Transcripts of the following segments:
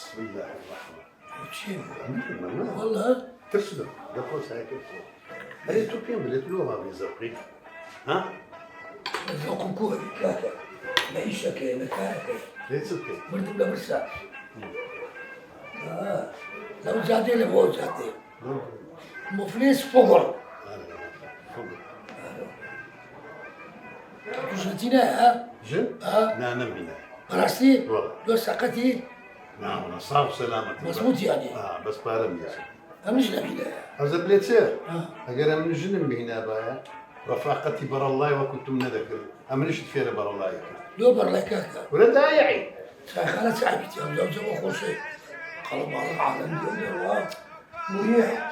بسم الله الرحمن وشيء الرحيم. والله ترسل دخل ساكت. هذه تركيا بلتلوها بزوقي. ها؟ ذوق كوري كاكا معيشة كي مكانك ليش اوكي؟ برضو لا برسا لو زادي لو زادي مفلس فقر جلتينا ها جن؟ لا نبينا. راسي والله. لو سقطي نعم انا صار سلامتك. مظبوط يعني بس بارم يا مش نبينا هذا بليتسير. اگر من جن بهنا بايا رفاقتي بر الله وكنت من ذكر امنش تفير بر الله يكن. لو برلا كاكا ولا داعي. خالد صاحبتي أنا زوجة وخوشي قالوا بعض العالم يقول مريح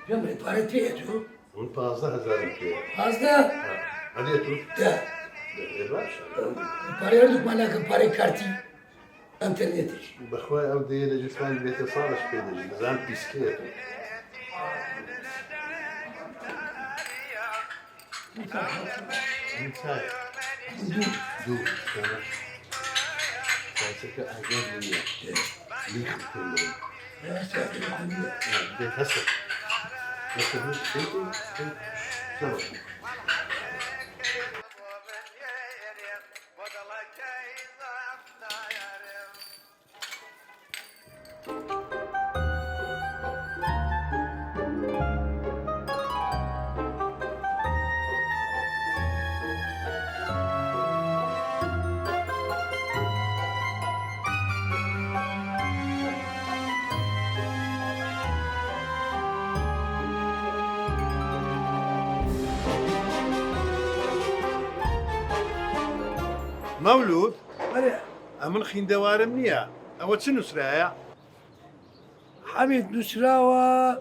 جمعي بارتيتو وانت قصدها زارك. هذا هديتو. ده يا باشا. باريردك مالك باري كارتي انترنتش بخوي اودي لجسمان بيت صالح كده نظام بيسكيت. انساي. دو تمام. فاسك اجاب لي. ليخ كله. بيت هسه. هسه انت شنو؟ مولود بله امن خين دوارم نيا او شنو سرايا حميد نسراوە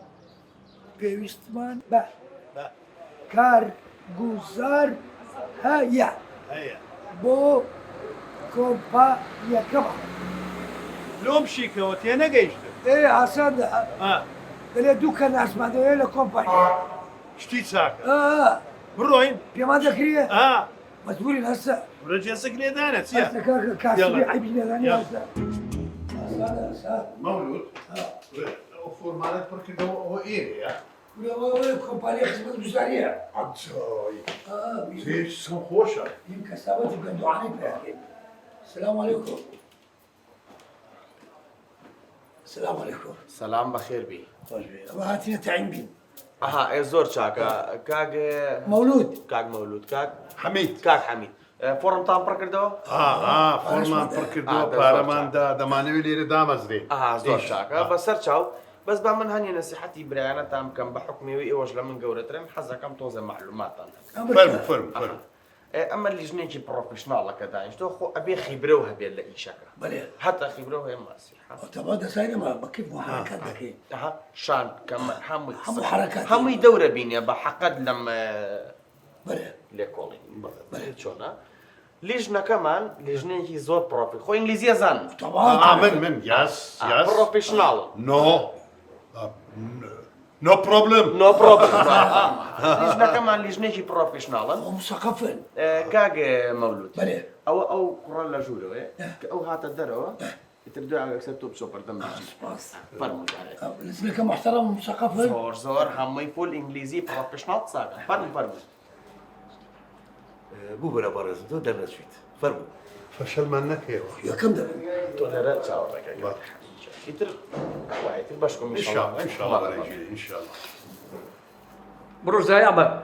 پێویستمان بە لا کارگوزار هەیە هيا بۆ کۆمپانیەکەمان لوم شيكا وتينا قيشت ئاساندا دەلێ دوو کە ناسمادەوەیە لە کۆمپانیا شتي ساكا بروين پێمان دەکرێ مەجبورین هەستا ورجع لي دانا سيا کاسبی يلا. عیبی لێدانی يلا. هەستا مولود وفور مالك بركي دو هو ايه يا کۆمپانیا خزمەت گوزاریە عطاي زيش سن خوشة این کەسابەتی گەندوعانەی پێکەین السلام عليكم السلام عليكم سلام بخير بي خۆش بێ ئەوە هاتینە تەعین بین اها اي زور شاكا كاك مولود كاك مولود كاك حميد كاك حميد فورم تام بركردو فورمان بركي دو بارمان دا دمانوي ليري دامزري زور شاكا بس سرچاو بس بمن هني نصيحتي بريانا تام كم بحكمي ويوج لمن قورترين حزا كم توزن معلومات فرم اما اللي جنيجي بروفيشنال كذا انتو خو ابي خبروها بيلا شاكا بله حتى خبروها ما نصيحه طبعا ده ساينه ما بكيف مو حركات ذكي شان كم حمو حركات هم يدور بيني بحقد لما بله ليكولين شونا لجنة كمان لجنة هي زور بروفي خو انجليزية زان طبعا من يس بروفيشنال نو نو بروبلم نو بروبلم لجنة كمان لجنة هي بروفيشنال مثقفين كاج مولود بله او كورلا جولو او هات الدرو تبدو على اكسبتو بسوبر دم باص فرمو لسنا محترم مثقفين زور هم يفول انجليزي بروفيشنال ساقا فرمو بو بنا بارز دو دمنا سويت فرمو فشل منك هيرو يا كم ده تودر تشاو يتر واحد باشكم ان شاء الله ان شاء الله ان شاء الله بروح زي عمل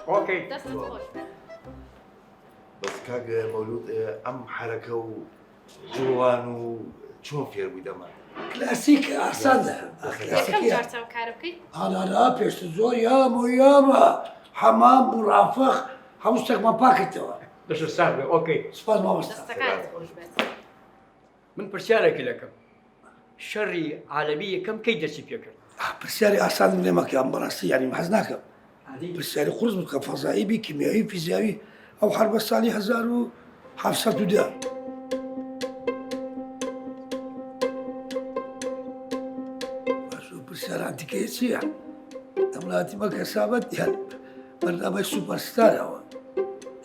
اوكي دەستت خۆش بێت. بەس کاک مەولود ئەم حرەکە و جوان و چۆن فێر بووی دەمان کلاسیک ئاسانە یەکەم جار چەند کار بکەیت؟ هەڵانا پێشتر زۆر یامە حەمام ڕافق هەموو شتێکمان پاکردەوە. دەشە ساغ بێ اوكي سپاس مامۆستا. دەستەکانت خۆش بێت. من پرسیارێکی لەکەم شەڕی عالەمی یەکەم کەی دەستی پێ کرد پرسیاری ئاسانم لێ مەکەم بەڕاستی یانی حەز ناکەم. پرسیاری قورس بکە فەزایی بی کیمیایی فیزیاوی ئەو حربە ساڵی 1710. پرسیاران دیکەیە چییە؟ دەوڵاتی بە کەسابەت یان بەرنامەی سوپەرستارەوە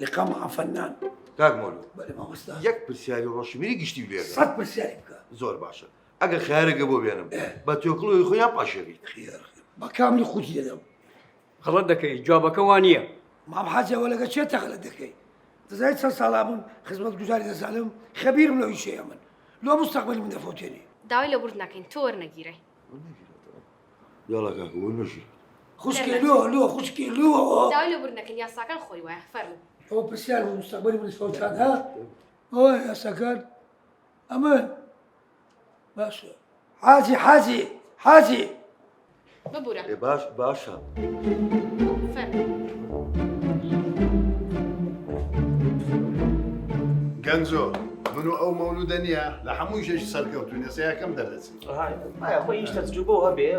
لقام فەنان. کاک مەولود بەێ مامۆستا یەک پرسیاری ڕۆشنبیری گشتی لێ 100 پرسیاری بکە. زۆر باشە ئەگەر خیارێکە بۆ بێنم بە تۆکڵۆی خۆیان پاشێویت خێر بە کاملی خوتی دەدەم. غەڵەت دەکەی جوابەکە وان نییە مام حاجەوە لەگە چێ تەغلت دەکەی؟ دەزانیت چەند ساڵا بوون خزمەت گوزاری دەزانم خەبیرم لەو ئیشەیە من لۆ مستەقبەلی من دەفۆتێنی. داوای لە ورد ناکەین تۆ وەرنەگیرێ. یاڵا کاک بۆ نەژی خوشکی لۆ خوشکی لۆ داوای لە ورد نەکەین یاساکان خۆی وایە فەرموو. ئەوە پرسیار بوو مستەقبەلی من دەفۆتان ها؟ ئەوە یاساکان ئەمن باشە حاجی ببوورە باشە فەرموو. گەنجۆ من و ئەو مەولودە نییە لە هەمووی شەش سەرکەوتوین ئێستا یەکەم دەردەچین. مایە خۆی هیچ تەجروبە هەبێ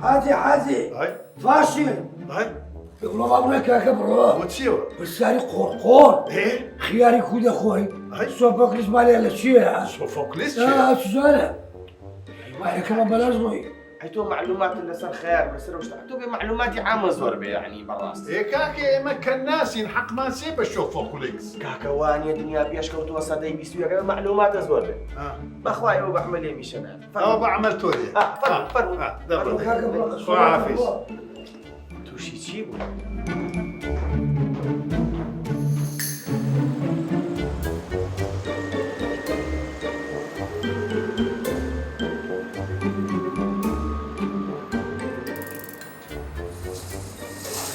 حاجی فاشی وڵا بڵێ کاکە بڕۆ بۆ چیەوە؟ پرسیاری قۆڕقۆڕ خیاری کودە خۆی سۆپۆکلیس مالێ لە چییە؟ سۆفۆکلیس سوزانە وایەکەمە بەلاش ڕۆی ئەی تۆ معلومات لەسەر خەیار لەسەر شتا تۆ بێ معلوماتی عامە زۆر بێ یعنی بەڕاست. کاکە ئێمە کە ناسین حەقمان سێ بە سۆفۆکلیس. کاکە وانە دنیا پێشکەوتووە سەدەی بیستویەکە معلوماتە زۆر بێ بەخوای ئەوە بە عمەلێ میشەنە ئەوە بە عمەل تۆ دێ کاکە بڕۆ خواحافیز. تووشی چی بوو؟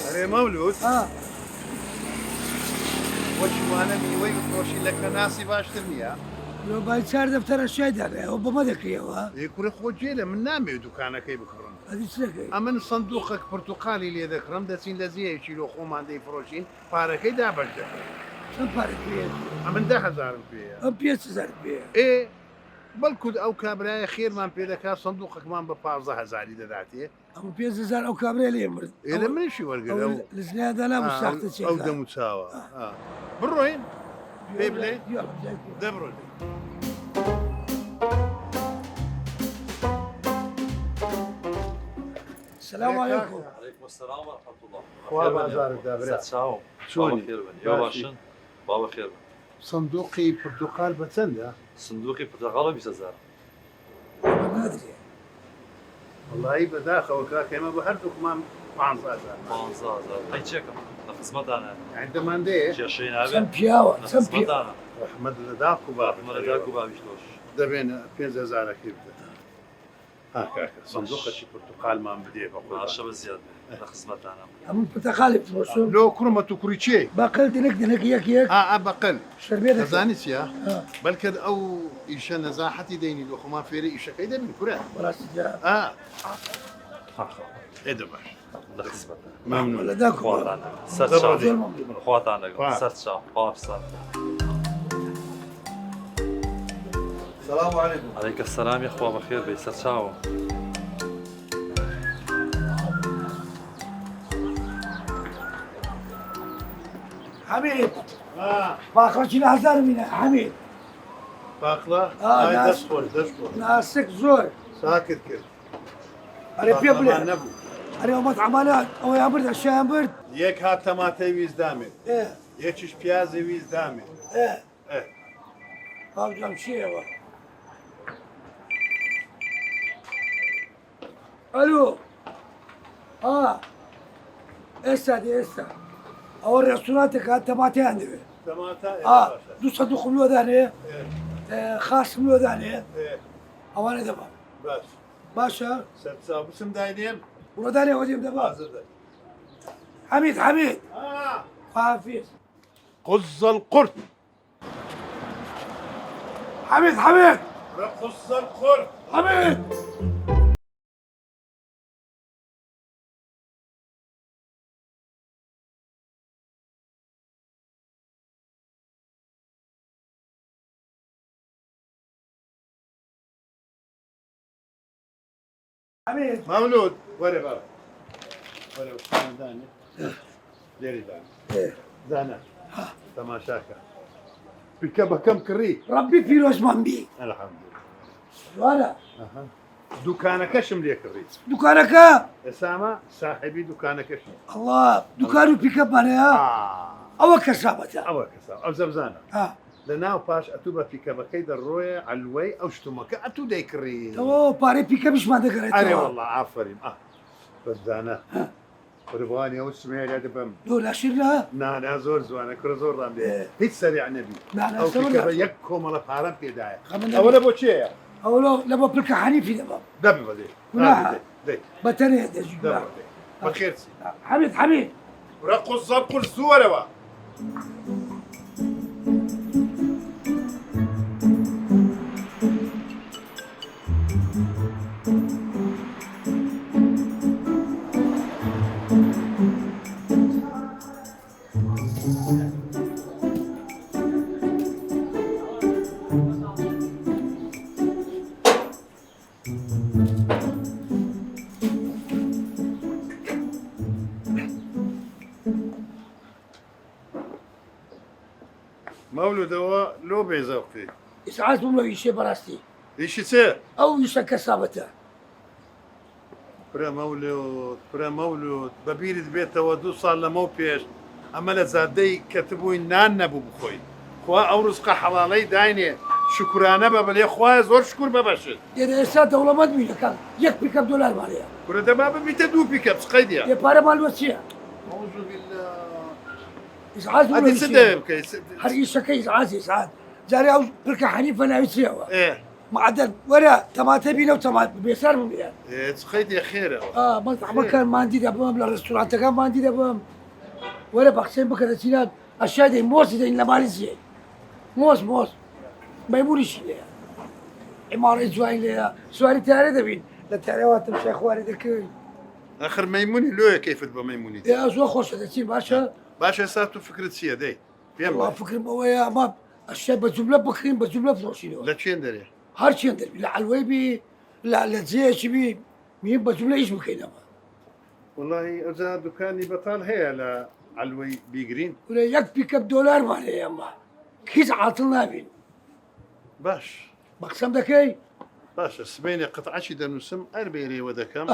ئەرێ مەولود وەچوانە میوەی بفرۆشی لە کەناسی باشتر نییە؟ لۆ بای چار دەفتەرە شای دەڕێ ئەو بەمە دەکرێەوە کوڕی خۆجێ لە من نامێ دوکانەکەی بکڕم. ئەدی چ دەکەی؟ ئەمن سندوقێک پرتوقالی لێ دەکڕم دەچین لە زیەکی لۆ خۆمان دەیفرۆشین پارەکەی دابەش دەکەین. چەند پارێک پێ؟ ئەمن 10,000 پێیە. ئەم 5,000 پێ. بەڵکوت ئەو کابرایە خێرمان پێ دەکات سندوقێکمان بە 15,000 دەداتێ. ئەم 5,000 ئەو کابرای لێ مرد. لە منیشی وەرگرە لە ژنیادا نابوو ساختە چێ. ئەو دەم و چاوە. بڕۆین پێ بڵێ دەبڕۆین. السلام عليكم. عليكم السلام ورحمة الله. خوا بازارت دابرێت. ساو. شلونی؟ خير بن. يا باشن. بابا خير بن. سندوقی پرتوقال بە چەندە؟ صندوقي برتقالة 20,000. نادري. وڵی بەداخەوە کاکەمە بە هەردووکمان 15,000. 15,000. هاي تشيكا. لخدمت أنا. عندەماندەیە شي 20 چەند عابد. پیاوە چەند لخدمت پیا. أنا. رحمەت لە داق و باب مرة بابي شلوش. دەبێنە 5,000 بدە. کاکە سندوقەکی پرتوقالمان بدێ بە مع خۆ. الشباب زيادة. لخدمت أنا. ئەم پرتەقالی فرۆشم. لۆ کوڕمە تو کوڕی چێ؟ باقل دنك یەک. بەقل شربێ دەکەم. دەزانی چیە؟ بەلکە ئەو ئیشە نەزاحەتی دەینی لۆ خۆمان فێری ئیشەکەی دەبین کورە؟ بەڕاستی جا. ئێدە باش. لخدمت أنا. ممنون. ولا داكم. خوات أنا. سات زبادي. شاو. زۆر مەمنون. خوات أنا. خوات. سات شاو. باب سات. السلام عليكم عليك السلام يا أخوة بخير بي سات شاو. حميد. باقرة 10,000 منها حميد. باقلا؟ ناس. دەستخۆر. ناسك زۆر. ساکت کرد. ئەرێ پێ بڵێ. نەبوو. ئەرێ مەطعمانات ئەوەیان برد ئەشیان برد. یەک هات تەماتەی ویست دامێت. ئێ یەکیش پیازی ویست دامێت. ئێ. باوجام چیەوە؟ ئەلو. ئێستا دێ ئێستا. ئەوە ڕێستورانتێک هات تەماتیان دەوێت. تەماتە؟ 200 خولۆ دانێ. خاسم لۆ دانێ. ئەوانە دەبا. باش. باشە؟ سەرچاو بچم داینێم؟ وڵۆ دانێ وەدیم دەبا. حميد حافظ قز القرد. حميد قز القرد. حميد مولود ولا بابا ولا داني ديري داني دانا تماشاكا بكبه كم كري ربي فيروز مامبي الحمد لله. وانا دكانك شم ليك كري دكانك اسامه صاحبي دكانك شم الله دكانو بيك اب معناها او كسابته او كسا او زبزانه لنا باش اتوبا في كبكيد الروية علوي او شتمك اتو ديكري تو باري بيك مش ما ذكرت اري والله عفرين بس دانا رباني او سمير يا دبم لا شرنا نا زور زوانا كر زور رامي هيت سريع نبي لا او في سمرنا. كبا يكو مال فارم في داعي خمنا اولا بوتشي او لو بلك حنيفي دبا دبي بدي لا. دي بتري دبي دجوا بدي بخير سي حميد رقوا الزبق الزورة مولود هو لو بيزوقي اسعاز بملو يشي براستي ايش يصير؟ او يشك سابته برا مولود ببير بيته ودو صار لمو بيش اما لزادي كتبوين نان نبو بخوي خوا او رزق حلالي دايني شكرانه ببلي خوا زور شكر بباشد يا اسا دوله ما تبي كان يك بيك اب دولار ماليا برا دابا بيت دو بيك اب سقيديا يا بارا مال وسيا اعوذ بالله اسعاز بملو هذه يشي سدب كيس هر يشك اسعاز جاري او بلك حنيفه انا يسيوا ايه معدن ولا تماتبي لو تمات بيسار من يعني ايه سقيديا خير ما كان ما عندي دبام لا ريستورانت كان ما عندي دبام ولا بقسم بكرتينات اشياء دي موس دي لا ماليزيا موس ما يبولش ليها عمارة زوين ليها سؤالي تاري دبين لا تاري واتم شيخ وارد الكل اخر ميموني لو كيف تبقى ميموني يا زو خوش تسير باشا باشا ساتو فكرة سيادي والله بيم فكر مويا ما الشيء بجملة بكرين بجملة فلوسينو لا تشين دري هر شيء ندري لا علويبي لا زي شبي مين بجملة ايش بكينا والله اذا دكاني بطال هي لا علوي بيجرين ولا يك بيك اب دولار مالي يا ما كيس عاطلنا بين باش بقسم دكي باش سبيني قطعة شي دنوسم اربيري ودكم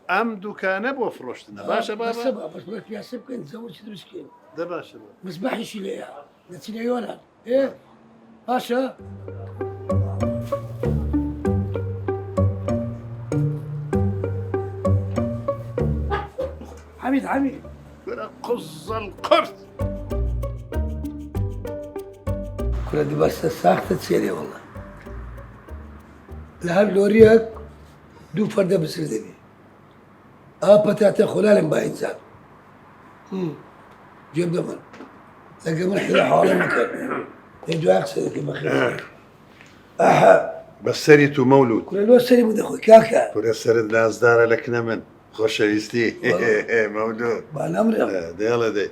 ام دكانه بوفروشتنا باشا بس بابا بس بقول يا سبك نتزوج شي مسكين ده باشا بابا مصباح يشي ليها نتينا يونا ايه باشا حميد قز القرد كل دي بس ساخت تسيري والله لهر لوريك دو فرده بسر دبي بتاعت خلال باين زاد جيب دمر لقى من حدا حوالي مكان يدو اقصد كما خير بس سريتو مولود كل الوقت سليم دخوي كاكا كل سرد ناس دار لك نمن خوش يستي مولود ما نمر ديالا دي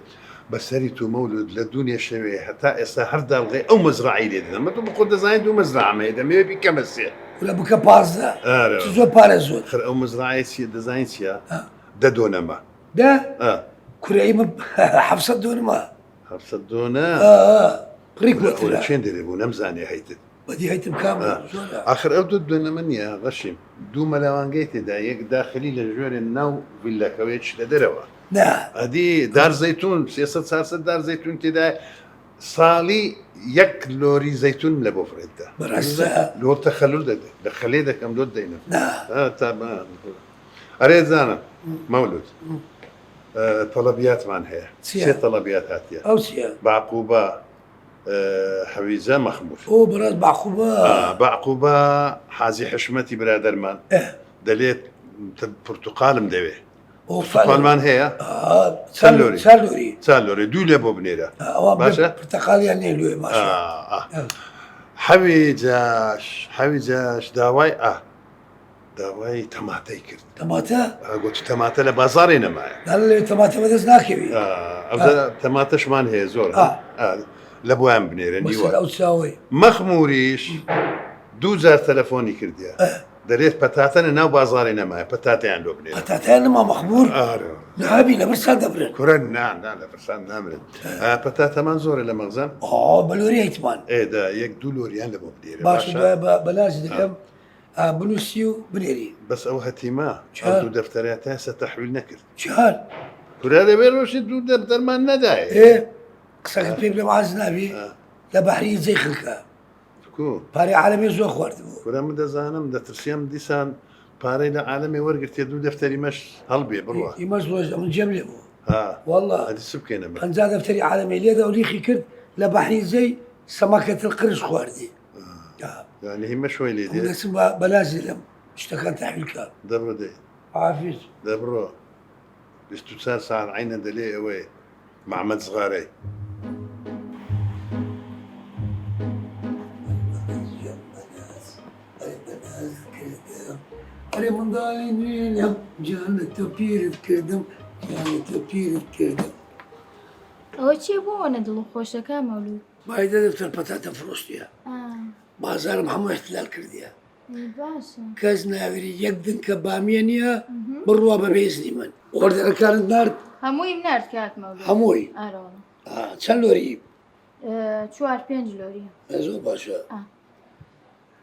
بس سريتو مولود للدنيا شوي حتى هردا الغي او مزرعي لي ما تو بقول دزاين دو مزرعه ما اذا ما بك مسيا ولا بكا بارزا تزو بارزون خر او مزرعه سي دزاين سيا دونما ده كريم حفصة دون ما حفصة دونا ريك ولا شين دري بو نمزاني هيت بدي هيتم كامل اخر ابدو دون من يا غشيم دو ملوانجيتي دا يك داخلي للجور النو فيلا كويتش لدروا نعم هذه دار زيتون سياسة سارسة دار زيتون تدا صالي يك لوري زيتون لبو فريدا برسا لور تخلل ده دخلي ده كم دود دينا نعم تمام اريد زانا مولود طلبيات معن هي سي طلبيات هاتيا او سيا بعقوبة حويزة مخمور او براز بعقوبة بعقوبة حازي حشمتي برادر مان دليت برتقال مدوي سوپالمان هەیە سالوري سالوري چالۆرێ دوو لێ بۆ بنێرە باشە برتقاليان نيلو ماشي حەوی جاش داوای تەماتەی کرد تماتا گوتی تەماتە لە بازارێ نەمایە قال تماتا بدز ناكبي تەماتەشمان هەیە زۆر لە بۆیان بنێرە بس نیوە لو تساوي مەخموریش 2000 تەلەفۆنی کردیە دەرێت پەتاتەنە ناو بازارێ نەمایە پەتاتیان لۆ بنێرە بتاتين ما مخبور نهابي لبرسان دبرن کورە نا لە پرسان نامرن پەتاتەمان زۆرە لە مەغزان بلوري هيتمان ئێدا یەک دوو لۆریان لە بۆ بنێرە باش بلاش دكم بنوسيو بنيري بەس ئەو هەتیما چال. دوو دەفتەرە تا ئێستا تەحویل نەکرد شحال کورا دەبێت ڕۆژی دوو دەفتەرمان نەدایە ايه قصك بيب لمعاز نبي لبحرية زي خلقها کو باري عالمي زو خوارد کورا من دەزانم دەترسیم دیسان پارەی لە عالەمی وەرگرتێ دوو دەفتەری مەش هەڵبێ بڕوە يمزوج من جملة ها والله ئەدی س بکەینەمە كان زاد دفتري عالمي ليدا وليخي كرد لبحرية زي سمكة القرش خواردي يعني هی مەشۆی لێ هم دێ نسم بلازي لم اشتكان تحويل كان دەبڕۆ دێ عافيز دەبڕۆ 24 ساعت عینە دەلێ ئەوەی محەممەد زغارەی أنا من ضالي نيلم جانة تبيرد كردم جانة تبيرد كردم ئەوە چێ بۆ ئەوە دڵخۆشەکە مەولود بايدة دفتر بطاطا فروشتيا بازار محمد احتلال كرديا باشە كاز ناوري يقدن كبامينيا بروا ببيزني من وردر كانت نار هەمووی نرد کات مەولود هموي ئارۆڵە چند لوري 4-5 لۆریە زور باشا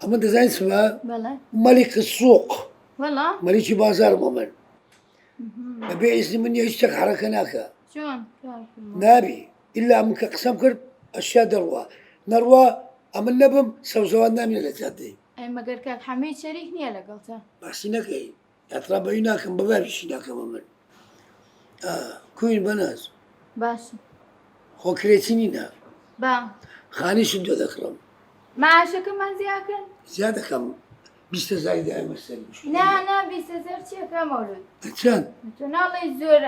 أما دزاين سوا بەڵێ ملك السوق وەڵا ملك بازار مؤمن ببيزني من يشتك حركة ناكا چۆن نابي إلا منك قسم كرد أشياء دروا نروا أما النبم سوزوان نامي لتادي ئەی مەگەر کاک حەمید شەریک نییە لەگەڵتە بحسي نكي يطلع بيناكم ببابي شيناكم مؤمن كوين بناز باشە خو كريتينينا با خاني شدو ذكرم معاشەکەمان زیاکەن زيادة كم بيست زايدة أي مسألة نا بیسەزار چیەکە مەولود كان تۆ ناڵێ زۆر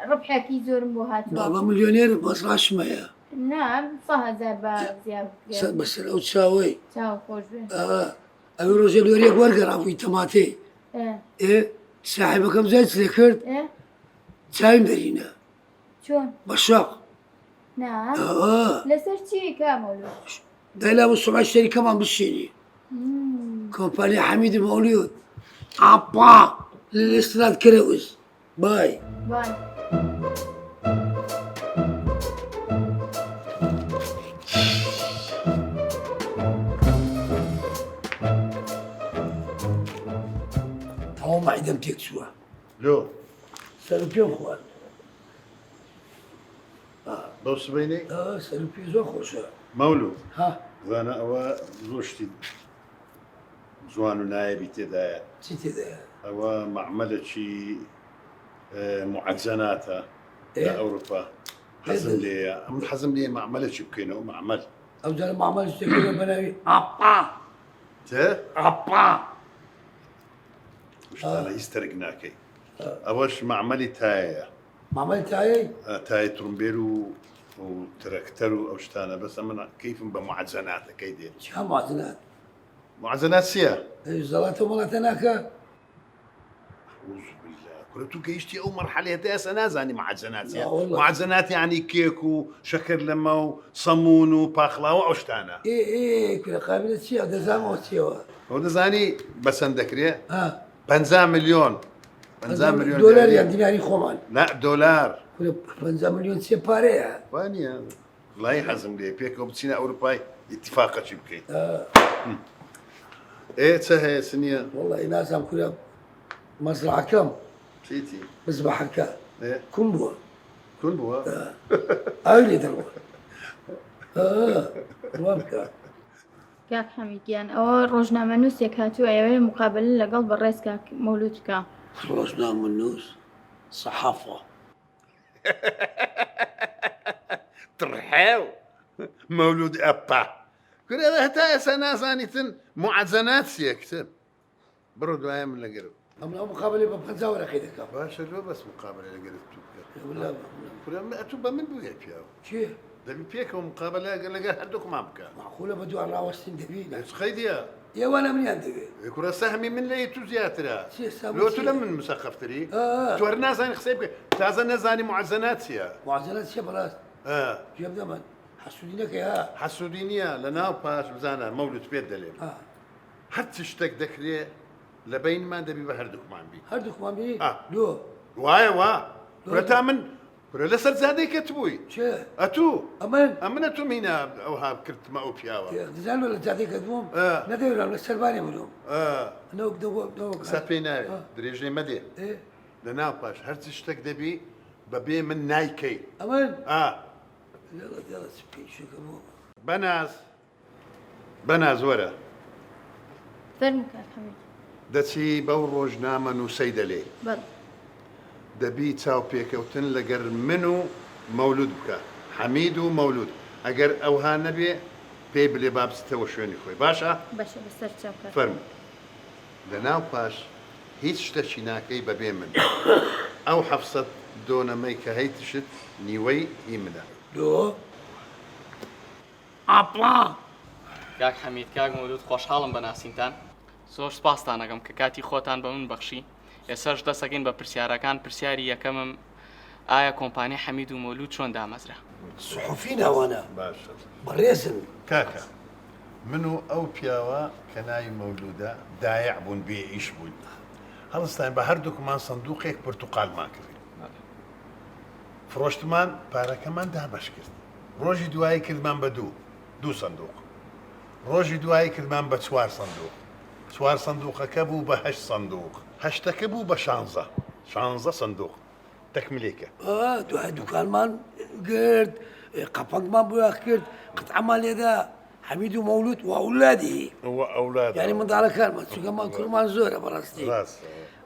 ڕبحێکی زۆرم بۆ هاتووە بابا مليونير بس راش مايا نا 100,000 با زیاد بس لو تساوي چاو خۆش بێ أبي روزي لوريك ورقة عفوي تماتي إيه صاحبكم زايد ذكرت تايم برينا چۆن بشاق نا لەسەر چی کا مەولود دايلا والصبح اشتري كمان بالشيني كومباني حميد المولود عبا للاستراد كروز باي وای هو ما عندهم تكسوا لۆ سلوبيون خوان بەو سبەینەی سلوبي زو خوشا مەولود ها زانە ئەوە زۆر شتی جوان و نایەبی تێدایە تيتي ذا ئەوە معمەلێکی معەجەناتە لە ئەوروپا حەزم لێیە ئەم حەزم لێ معمەلێکی بکەینەوە معمەل او زال ما عملش تكسوا بناوي عبا تێ عبا شتانە هیچ تەرک ناکەی ئەوەش معمەلی تایەیە ما عملت هاي تای ترومبێر و ترەکتەر و ئەو شتانە بەس من کەیفم بە معەجەناتەکەی دێت شحال معزنات معەجەنات چییە؟ زلات ومالات هناك أعوذ بالله كنت كيشتي أول مرحلة تأس أنا زاني معجنات لا والله. معجنات يعني كيك وشكر لما وصمون وباخلا وعشتانا ايه كل قابلة شيء هذا زعما وشيء هو زاني بس عندك ها 50 مليون 50 مليون دولار يعني ديناري خومان لا دولار كل 50 مليون سيباري واني هذا الله يحزم لي بيك وبتسينا أوروباي اتفاقا شبكي ايه تسهي سنية والله ناس عم كلها مزرعة كم سيتي مذبحة كم ايه كمبوا كل بوا أولي دروا وابكا کاک حەمیدیان ئەوە ڕۆژنامە نووسێک هاتووە ئەوەیە مقابل لەگەڵ بەڕێز کاک مەولود بکە خلصنا من النوس صحافة ترحاو مولود أبا كل هذا هتا سنة زانيتن معزنات سيكتب برد ويا من لقرب ئەم لەو مقابلێ بە 50 وەرەقەی دەکەم باشە لۆ بەس مقابلە لەگەرت تو بکە والله ئەتو بە من بووە پیاوە چێ دەبی پێکەوە مقابلە لەگەر هەردووکمان بکە معقولە بە دووان ڕاوەستین دەبی خەیدیە ئێوانە منیان دەوێت کوورە سەهمی من لە تو زیاترە چی سەمی لۆ تو چی؟ لە من مسەقفتری آه. تو هەر نازانی قسەی بکە تازە نەزانی معزەنات چییە معزەنەت چێ بەڕاست جێ بدە من حەسوودی نەکەی ها حەسوودی نییە لە ناو پاش بزانە مەولوت پێت دەلێن هەر چ شتێک دەکرێت لە بینمان دەبی بە هەردووکمان بی هەردووکمان بی لۆ وایە وا لۆ. تا من پرە لەسەر زادەی کەت بووی چێ ئەتوو ئەمن تو مینە ئەوها کردمە ئەو پیاوە دەزانۆ لە جادەی کە دووەم نەدەوێران لە سەربانی منۆم قسە پێی ناوێت درێژەی مەدێ لە ناو پاش هەرچی شتێک دەبی بەبێ من نایکەی ئەمن بەناز وەرە فەرمو کاک حەمید دەچی بەو ڕۆژنامە نووسەی دەلێ بەڵ دەبی چاو پێکەوتن لەگەر من و مەولود بکە حەمید و مەولود ئەگەر ئەوها نەبێ پێی بلێ بابستەوە شوێنی خۆی باشە باشە بەسەر چاوکە فەرمو لە ناو پاش هیچ شتێکی ناکەی بەبێ من ئەو 700 دۆنەمەی کە هەیتشت نیوەی هی منە دۆ ئاپڵا کاک حەمید کاک مەولود خۆشحاڵم بە ناسینتان زۆر سپاستان ئەگەم کە کاتی خۆتان بە من بەخشی ئێسەش دەسەکەین بە پرسیارەکان پرسیاری یەکەمم ئایا کۆمپانی حەمید و مەولود چۆن دامەزرا سوحوفی ناوانە باشە بەڕێزن کاکە من و ئەو پیاوە کە ناوی مەولودە دایع بوون بێ ئیش بووین هەڵستان بە هەردووکمان سندوقێک پرتوقالمان کرد فرۆشتمان پارەکەمان دابەش کرد ڕۆژی دوایی کردمان بە دوو سندوق ڕۆژی دوایی کردمان بە 4 سندوق 4 سندوقەکە بوو بە 8 سندوق 8ەکە بوو بە 16 سندوق تەکمیلێکە دوای دوکانمان گرت قەپەنگمان بۆ کرد قەتعەمان لێدا حەمید و مەولود و ئەولادی ئەولاد یعنی منداڵەکانمان چونکەمان کوڕمان زۆرە بەڕاستی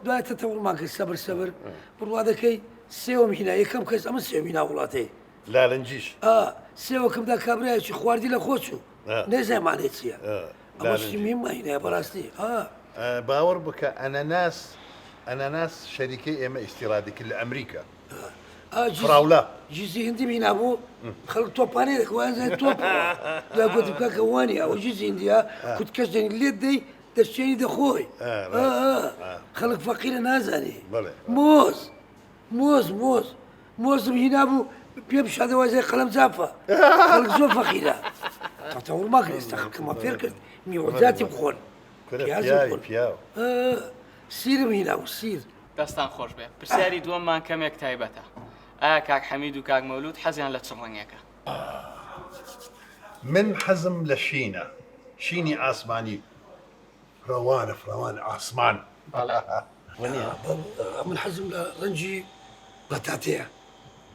دوای تەتەوڵمان کرد سەبر بڕوا دەکەی سێوەم هینا یەکەم کەس ئەمە سێوەم هینا وڵاتەی لالنجیش سێوەکەمدا کابرایەکی خواردی لە خۆچوو نەزایمانێ چییە ئەمە شتیمیم هینایە بەڕاستی باوەڕ بکە ئەنەناس شەریکەی ئێمە ئیسیرادی کرد لە ئەمریکا فراولا جیزی هندی بینا بوو خەڵک تۆپانێ دەکوازای تۆپ دوای گوتی بکە کە وانی ئەوە جیزی هندیە کوت کەس دەنی لێت دەی دەستێنی دەخۆی خەڵک فەقیرە نازانی مۆزم هینا بوو پێم شادەوازای قەلەم جافە خەڵک زۆر فەقیرە تەوڵما کرد ئێستا خەڵکەمان فێر کرد میوەجاتی بخۆن سیرم هینا بوو سیر دەستان خۆش بێ پرسیاری دووەممان کەمێک تایبەتە ئایا کاک حەمید و کاک مەولود حەزیان لە چ ڕەنگێکە من حەزم لە شینی ئاسمانی فراوانە ئاسمان من حەزم لە ڕەنجی بەتاتەیە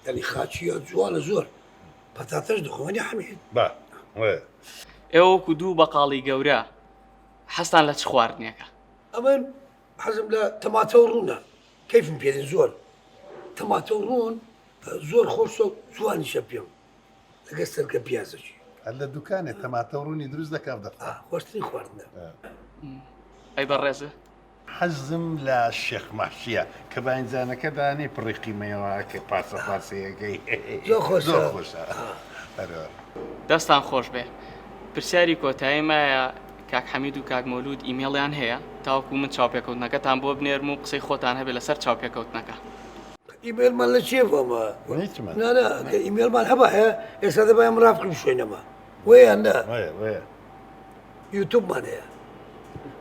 یعنی خاچیە جوانە زۆر بەتاتەش دەخۆنی حەمید ئێوە وەکو دوو بەقاڵی گەورە حەستان لە چ خواردنێکە ئەمن حەزم لە تەماتە و ڕوونە کەیفم پێدێن زۆر تەماتە و ڕوون زۆر خۆشە و جوانیشە پێم لەگە سەرکە پیازەکی هەر لە دوکانێت تەماتە و ڕوونی دروست دەکات دەخوا خۆشترین خواردنە ئەی بەڕێزە حەزم لە شێخ ماشیە کە باینجانەکە دانێ پڕی قیمەیەوە کە پاسەپاسەیەکەی زۆر خۆشە دەستان خۆش بێ پرسیاری کۆتاییمایە کاک حەمید و کاک مەولود ئیمێڵیان هەیە تاوەکو من چاوپێکەوتنەکەتان بۆ بنێرم و قسەی خۆتان هەبێت لەسەر چاوپێکەوتنەکە ئیمێلمان لە چێ بۆمە ئیمێلمان هەبە هەیە ئێستا دەبای من ڕافکەم شوێنەمە وەیاندا یوتوبمان هەیە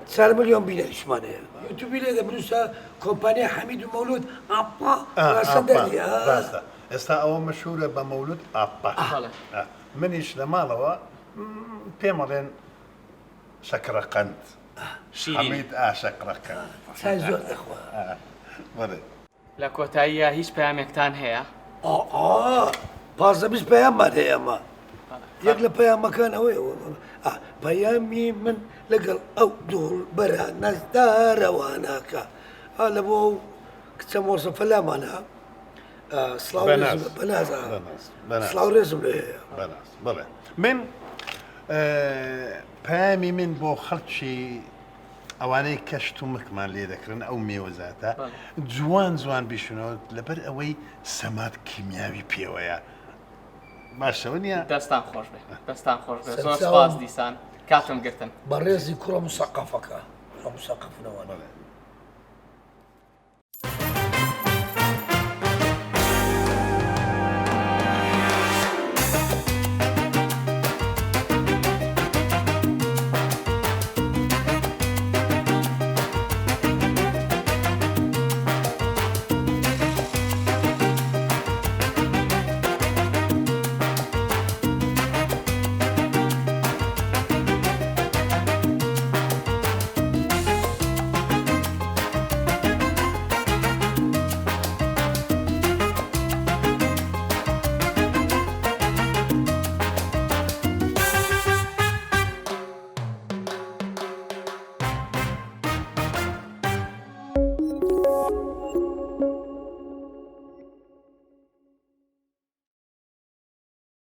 4 ملیۆن بینەریشمان هەیە یوتوبی لێ دەبروسە کۆمپانیا حەمید و مەولود ئاپا ڕاستە ئێستا ئەوە مەشهورە بە مەولود ئاپا منیش لە ماڵەوە پێمەڵێن شەکرەقەند حەمید شەکرەقەند زۆر دەخوا لە کۆتاییە هیچ پەیامێکتان هەیە؟ پازە 20 پەیاممان هەیە ئەمە یەک لە پەیامەکان ئەوەیە پەیامی من لەگەڵ ئەو دوڵبەرە نەزدارەواناکە لە بۆ کچە مۆسەفەلامانە سڵاو ڕێزم لێ هەیە بڵێ من پەیامی من بۆ خەڵکی ئەوانەی کەشت و مکمان لێ دەکردن ئەو مێوەزاتە جوان جوان بیشنەوە لەبەر ئەوەی سەمات کیمیاوی پێوەیە باشەوە نییە دەستان خۆش بێ دەستان خۆش بێ زۆر سپاس دیسان کاتم گرتن بەڕێزی کوڕە مسەقەفەکە مسەقەفنەوەە